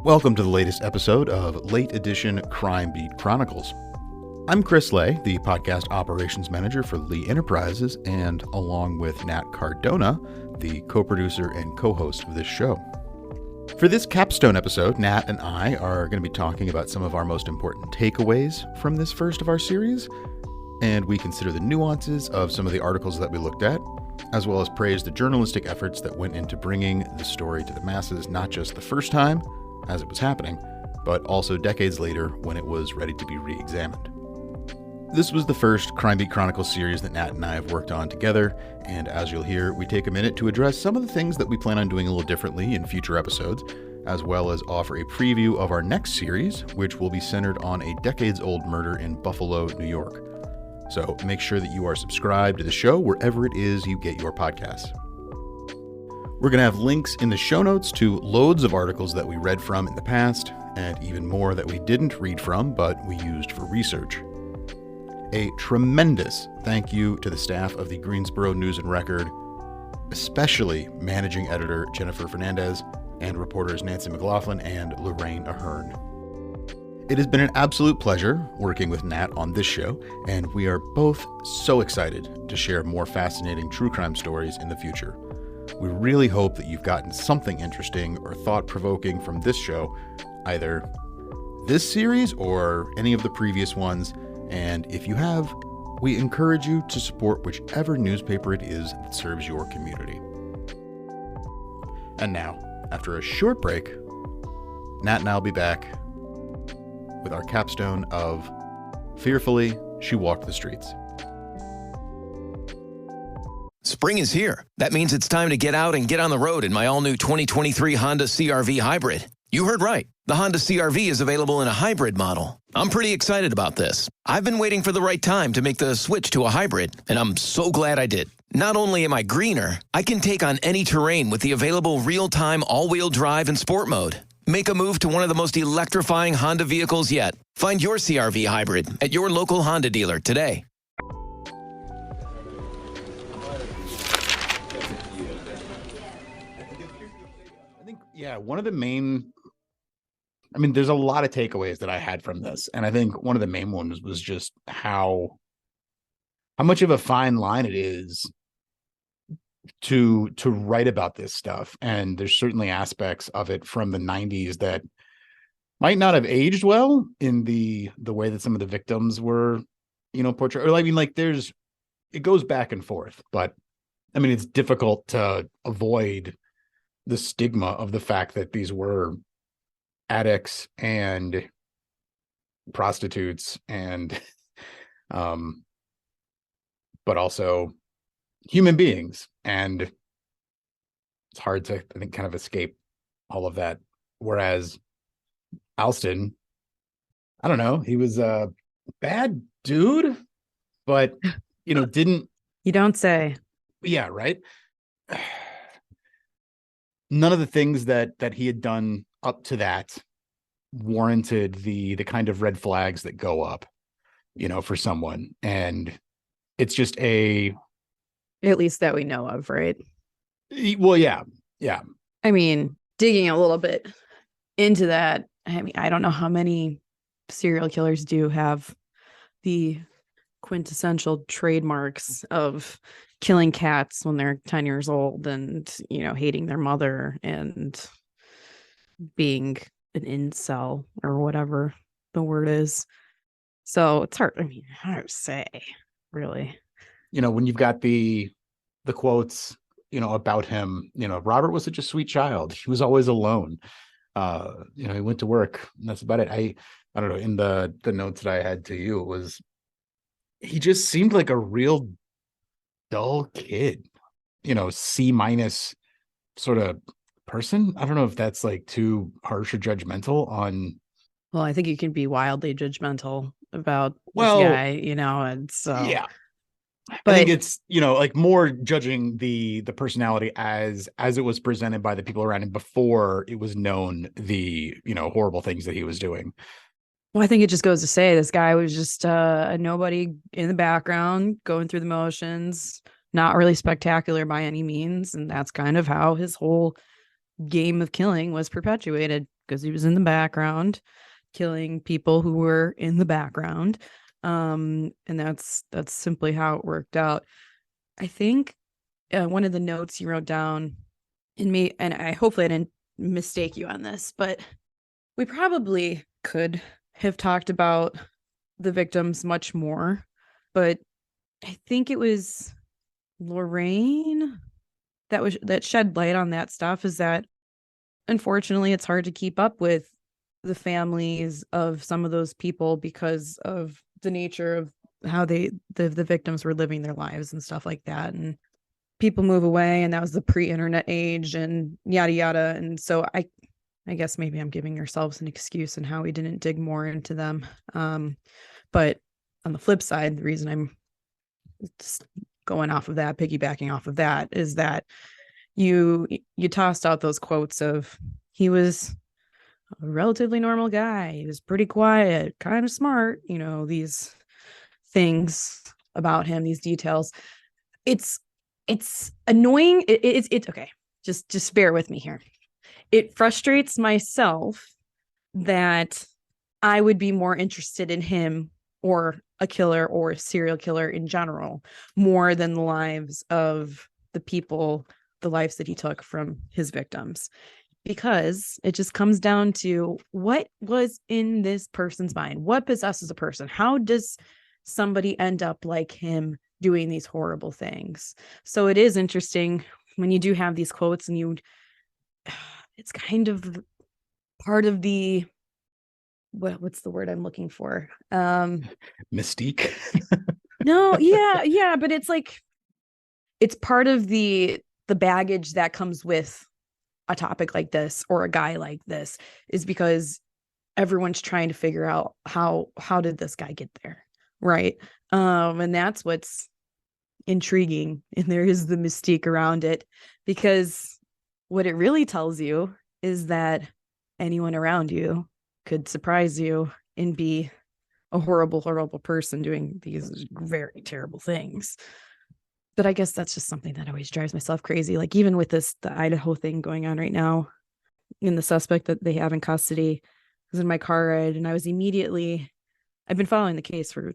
Welcome to the latest episode of Late Edition Crime Beat Chronicles. I'm Chris Lay, the podcast operations manager for Lee Enterprises, and along with Nat Cardona, the co-producer and co-host of this show. For this Capstone episode, Nat and I are going to be talking about some of our most important takeaways from this first of our series, and we consider the nuances of some of the articles that we looked at, as well as praise the journalistic efforts that went into bringing the story to the masses, not just the first time, as it was happening, but also decades later when it was ready to be re-examined. This was the first Crime Beat Chronicles series that Nat and I have worked on together, and as you'll hear, we take a minute to address some of the things that we plan on doing a little differently in future episodes, as well as offer a preview of our next series, which will be centered on a decades-old murder in Buffalo, New York. So make sure that you are subscribed to the show wherever it is you get your podcasts. We're going to have links in the show notes to loads of articles that we read from in the past, and even more that we didn't read from, but we used for research. A tremendous thank you to the staff of the Greensboro News and Record, especially managing editor Jennifer Fernandez and reporters Nancy McLaughlin and Lorraine Ahern. It has been an absolute pleasure working with Nat on this show, and we are both so excited to share more fascinating true crime stories in the future. We really hope that you've gotten something interesting or thought-provoking from this show, either this series or any of the previous ones, and if you have, we encourage you to support whichever newspaper it is that serves your community. And now, after a short break, Nat and I will be back with our capstone of Fearfully, She Walked the Streets. Spring is here. That means it's time to get out and get on the road in my all-new 2023 Honda CR-V Hybrid. You heard right. The Honda CR-V is available in a hybrid model. I'm pretty excited about this. I've been waiting for the right time to make the switch to a hybrid, and I'm so glad I did. Not only am I greener, I can take on any terrain with the available real-time all-wheel drive and sport mode. Make a move to one of the most electrifying Honda vehicles yet. Find your CR-V Hybrid at your local Honda dealer today. Yeah, one of the main, there's a lot of takeaways that I had from this. And I think one of the main ones was just how much of a fine line it is to write about this stuff. And there's certainly aspects of it from the 90s that might not have aged well in the way that some of the victims were, portrayed. Or it goes back and forth, but it's difficult to avoid the stigma of the fact that these were addicts and prostitutes and but also human beings, and it's hard to, I think, kind of escape all of that. Whereas Alston, I don't know, he was a bad dude, but didn't, you don't say. Yeah, right. None of the things that he had done up to that warranted the kind of red flags that go up, for someone. And it's just at least that we know of, right? Well, yeah. Digging a little bit into that, I don't know how many serial killers do have the quintessential trademarks of killing cats when they're 10 years old and, hating their mother and being an incel or whatever the word is. So it's hard. Hard to say, really. When you've got the quotes, about him, Robert was such a sweet child. He was always alone. He went to work, and that's about it. I don't know, in the notes that I had to you, it was, he just seemed like a real dull kid, C- sort of person. I don't know if that's too harsh or judgmental on. Well, I think you can be wildly judgmental about this guy, and so yeah. But I think it's, more judging the personality as it was presented by the people around him before it was known the, horrible things that he was doing. Well, I think it just goes to say this guy was just a nobody in the background, going through the motions, not really spectacular by any means. And that's kind of how his whole game of killing was perpetuated because he was in the background, killing people who were in the background. And that's simply how it worked out. I think one of the notes you wrote down in me, and hopefully I didn't mistake you on this, but we probably could have talked about the victims much more, but I think it was Lorraine that shed light on that stuff. Is that unfortunately it's hard to keep up with the families of some of those people because of the nature of how the victims were living their lives and stuff like that. And people move away, and that was the pre-internet age and yada yada. And so I guess maybe I'm giving ourselves an excuse in how we didn't dig more into them. But on the flip side, the reason I'm just going off of that, piggybacking off of that, is that you tossed out those quotes of he was a relatively normal guy. He was pretty quiet, kind of smart, these things about him, these details. It's annoying. It's okay. Just bear with me here. It frustrates myself that I would be more interested in him or a killer or a serial killer in general more than the lives of the people, the lives that he took from his victims, because it just comes down to what was in this person's mind, what possesses a person, how does somebody end up like him doing these horrible things. So it is interesting when you do have these quotes and it's kind of part of the what's the word I'm looking for? Mystique. No, yeah, but it's like it's part of the baggage that comes with a topic like this or a guy like this, is because everyone's trying to figure out how did this guy get there, right? And that's what's intriguing, and there is the mystique around it, because what it really tells you is that anyone around you could surprise you and be a horrible person doing these very terrible things. But I guess that's just something that always drives myself crazy. Like even with the Idaho thing going on right now, in the suspect that they have in custody was in my car ride, and I've been following the case for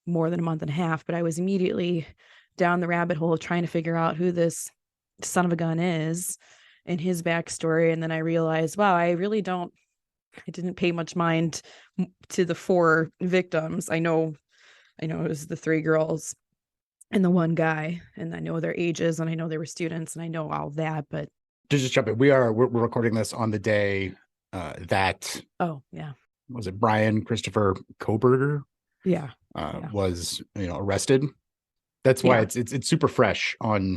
more than a month and a half, but I was immediately down the rabbit hole trying to figure out who this son of a gun is and his backstory. And then I realized, wow, I didn't pay much mind to the 4 victims. I know it was the 3 girls and the 1 guy, and I know their ages, and I know they were students, and I know all that. But To just jump in, we're recording this on the day that was it Brian Christopher Koberger was arrested. That's why it's super fresh on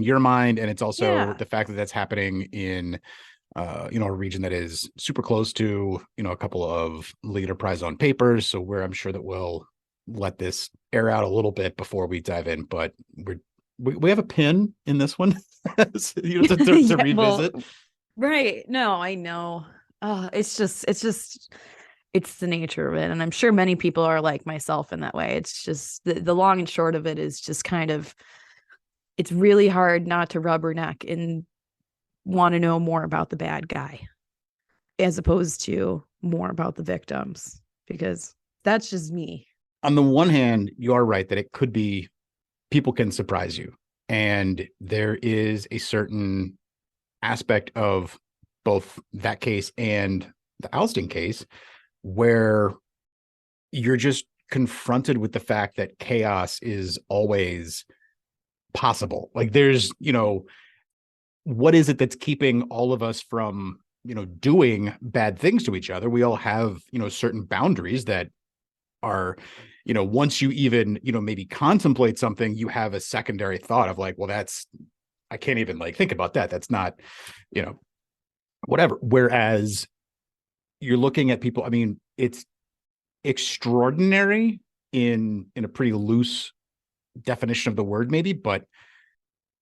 your mind, and it's also the fact that that's happening in a region that is super close to a couple of lead enterprise on papers. So I'm sure that we'll let this air out a little bit before we dive in, but we have a pin in this one to revisit. Well, right. No, I know. It's the nature of it. And I'm sure many people are like myself in that way. It's just the long and short of it is just kind of, it's really hard not to rubberneck and want to know more about the bad guy as opposed to more about the victims, because that's just me. On the one hand, you are right that it could be people can surprise you. And there is a certain aspect of both that case and the ousting case where you're just confronted with the fact that chaos is always possible. Like there's, what is it that's keeping all of us from, doing bad things to each other? We all have, certain boundaries that are, once you even, maybe contemplate something, you have a secondary thought of like, well, I can't even like think about that. That's not, whatever. Whereas you're looking at people, I mean, it's extraordinary in a pretty loose definition of the word, maybe, but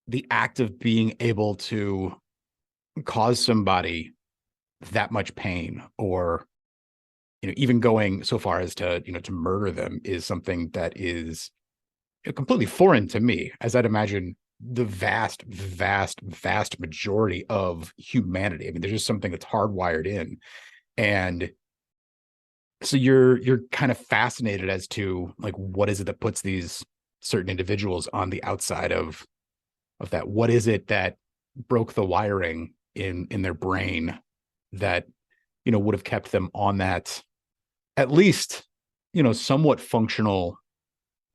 the act of being able to cause somebody that much pain, or even going so far as to to murder them, is something that is completely foreign to me, as I'd imagine the vast majority of humanity. I mean, there's just something that's hardwired in. And so you're kind of fascinated as to like, what is it that puts these certain individuals on the outside of that? What is it that broke the wiring in their brain that, would have kept them on that, at least, somewhat functional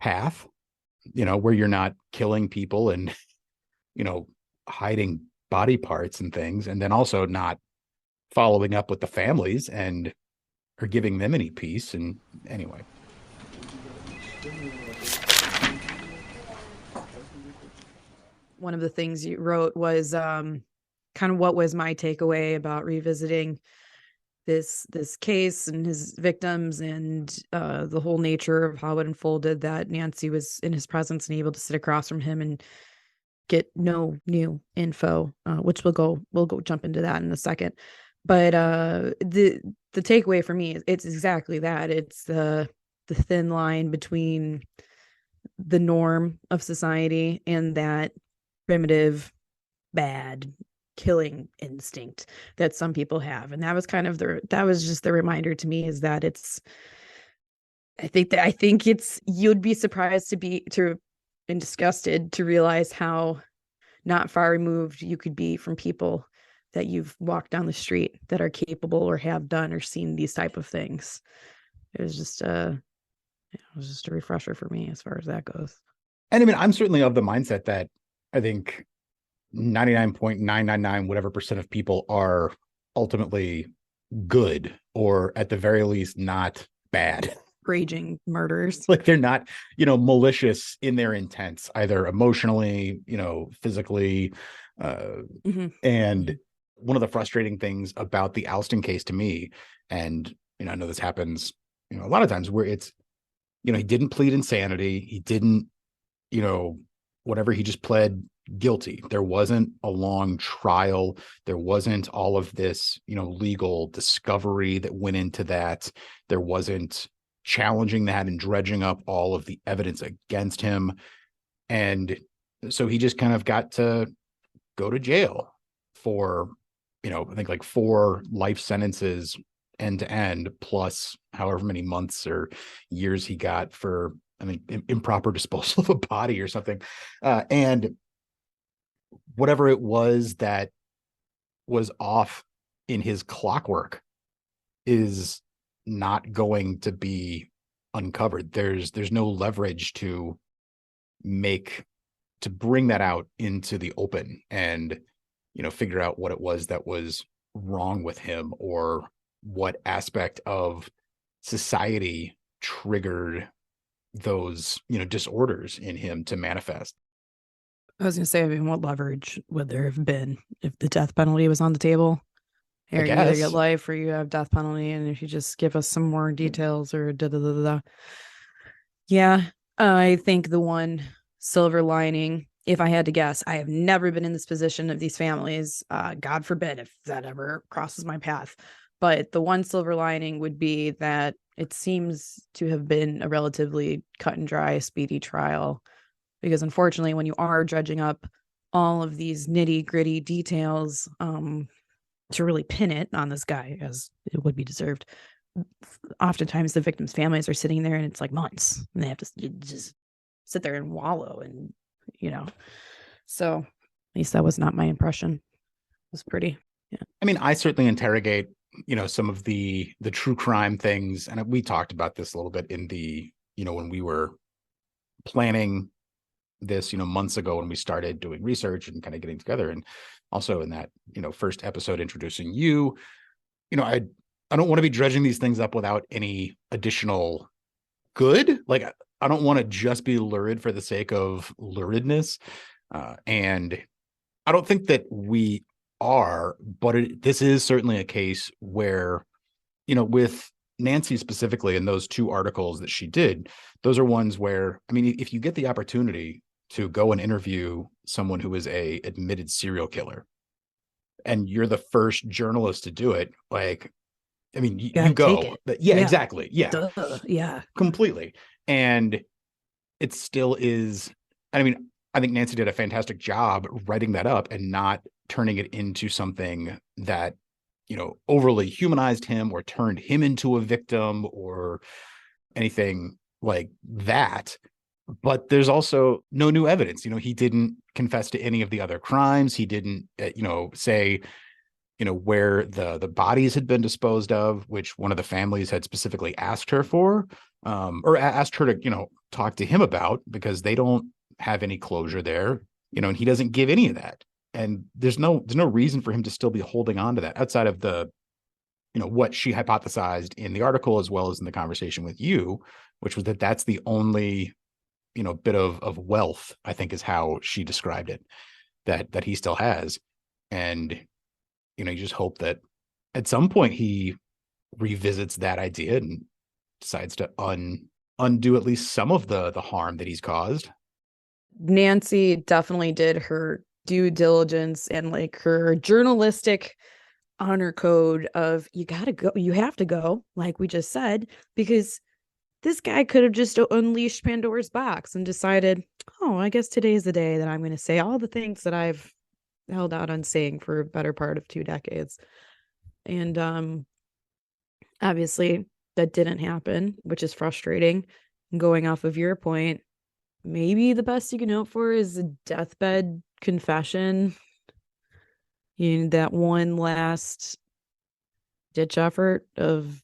path, where you're not killing people and, hiding body parts and things, and then also not following up with the families and or giving them any peace. And anyway, one of the things you wrote was kind of what was my takeaway about revisiting this case and his victims and the whole nature of how it unfolded, that Nancy was in his presence and able to sit across from him and get no new info, which we'll go jump into that in a second. But the takeaway for me is it's exactly that. It's the thin line between the norm of society and that primitive, bad killing instinct that some people have. And that was kind of that was just the reminder to me, is that I think it's, you'd be surprised and disgusted to realize how not far removed you could be from people that you've walked down the street that are capable or have done or seen these type of things. It was just a refresher for me as far as that goes. And I mean, I'm certainly of the mindset that I think 99.999 whatever percent of people are ultimately good, or at the very least not bad. Raging murderers. Like they're not, malicious in their intents, either emotionally, physically. And one of the frustrating things about the Alston case to me, and, I know this happens, a lot of times, where it's, he didn't plead insanity. He didn't, whatever, he just pled guilty. There wasn't a long trial. There wasn't all of this, legal discovery that went into that. There wasn't challenging that and dredging up all of the evidence against him. And so he just kind of got to go to jail for, I think like 4 life sentences end to end, plus however many months or years he got for, improper disposal of a body or something. And whatever it was that was off in his clockwork is not going to be uncovered. There's no leverage to bring that out into the open and, figure out what it was that was wrong with him, or what aspect of society triggered those, disorders in him to manifest. I was going to say, what leverage would there have been if the death penalty was on the table? Here, you either get life or you have death penalty, and if you just give us some more details or da-da-da-da-da. Yeah, I think the one silver lining, if I had to guess, I have never been in this position of these families. God forbid if that ever crosses my path. But the one silver lining would be that it seems to have been a relatively cut and dry, speedy trial. Because unfortunately, when you are dredging up all of these nitty gritty details to really pin it on this guy, as it would be deserved, oftentimes the victims' families are sitting there and it's like months, and they have to just sit there and wallow, and so at least that was not my impression. It was pretty. Yeah. I mean, I certainly interrogate, some of the true crime things, and we talked about this a little bit in the, when we were planning this, months ago, when we started doing research and kind of getting together, and also in that, first episode introducing you, I don't want to be dredging these things up without any additional good. Like, I don't want to just be lurid for the sake of luridness. And I don't think that we are, but this is certainly a case where, with Nancy specifically, and those 2 articles that she did, those are ones where, if you get the opportunity to go and interview someone who is a admitted serial killer, and you're the first journalist to do it, like, you go. Yeah, exactly. Yeah. Duh. Yeah. Completely. And it still is, I think Nancy did a fantastic job writing that up and not turning it into something that, overly humanized him or turned him into a victim or anything like that. But there's also no new evidence. He didn't confess to any of the other crimes. He didn't, say, where the bodies had been disposed of, which one of the families had specifically asked her for, or asked her to, talk to him about, because they don't have any closure there, and he doesn't give any of that. And there's no reason for him to still be holding on to that outside of the, what she hypothesized in the article, as well as in the conversation with you, which was that that's the only, bit of wealth, I think, is how she described it, that he still has. And, you just hope that at some point he revisits that idea and decides to undo at least some of the harm that he's caused. Nancy definitely did her due diligence and like her journalistic honor code of you have to go, like we just said, because this guy could have just unleashed Pandora's box and decided, oh, I guess today's the day that I'm going to say all the things that I've held out on saying for a better part of 2 decades. And obviously that didn't happen, which is frustrating. Going off of your point, maybe the best you can hope for is a deathbed confession. That one last ditch effort of,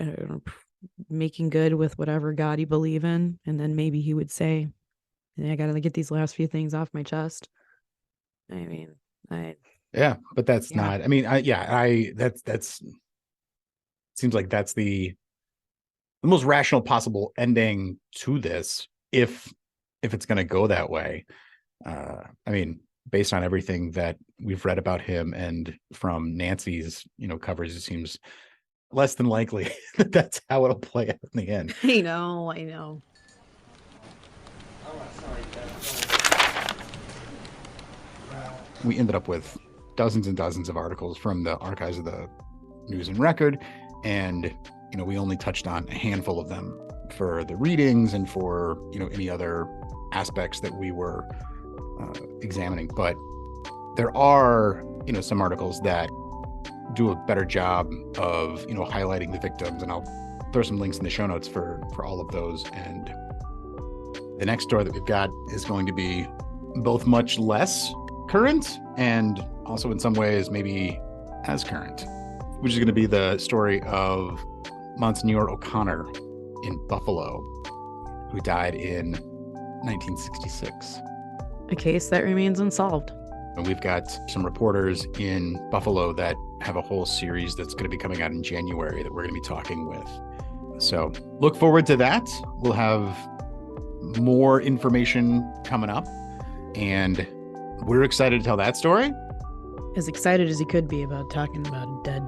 I don't know, making good with whatever God you believe in. And then maybe he would say, I got to get these last few things off my chest. Yeah, but that's not, that's seems like that's the most rational possible ending to this, if it's going to go that way. Based on everything that we've read about him and from Nancy's, covers, it seems less than likely that that's how it'll play out in the end. I know. We ended up with dozens and dozens of articles from the archives of the News and Record, and we only touched on a handful of them for the readings and for any other aspects that we were examining. But there are some articles that do a better job of highlighting the victims, and I'll throw some links in the show notes for all of those. And the next story that we've got is going to be both much less current and also in some ways maybe as current, which is going to be the story of Monsignor O'Connor in Buffalo, who died in 1966. A case that remains unsolved. And we've got some reporters in Buffalo that have a whole series that's going to be coming out in January that we're going to be talking with. So look forward to that. We'll have more information coming up, and we're excited to tell that story. As excited as he could be about talking about a dead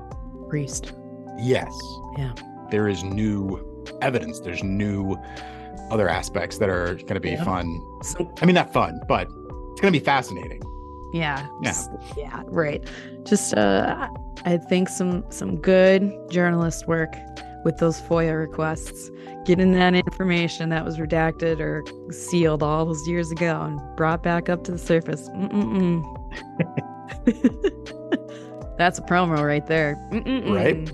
priest. Yes. Yeah. There is new evidence. There's new other aspects that are going to be fun. Not fun, but it's going to be fascinating. Yeah. Yeah. Right. Just, I think some good journalist work with those FOIA requests, getting that information that was redacted or sealed all those years ago and brought back up to the surface. That's a promo right there. Right?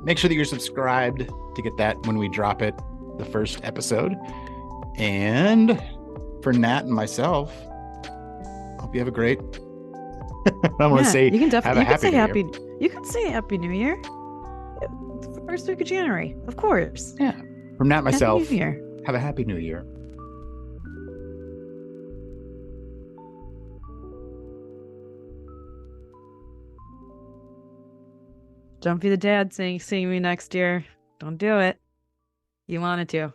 Make sure that you're subscribed to get that when we drop it, the first episode. And for Nat and myself, hope you have a great. I want to say you can definitely say happy. You can say Happy New Year. First week of January, of course. Yeah. From Nat and myself, Happy New Year. Have a Happy New Year. Don't be the dad saying, see me next year. Don't do it. You wanted to.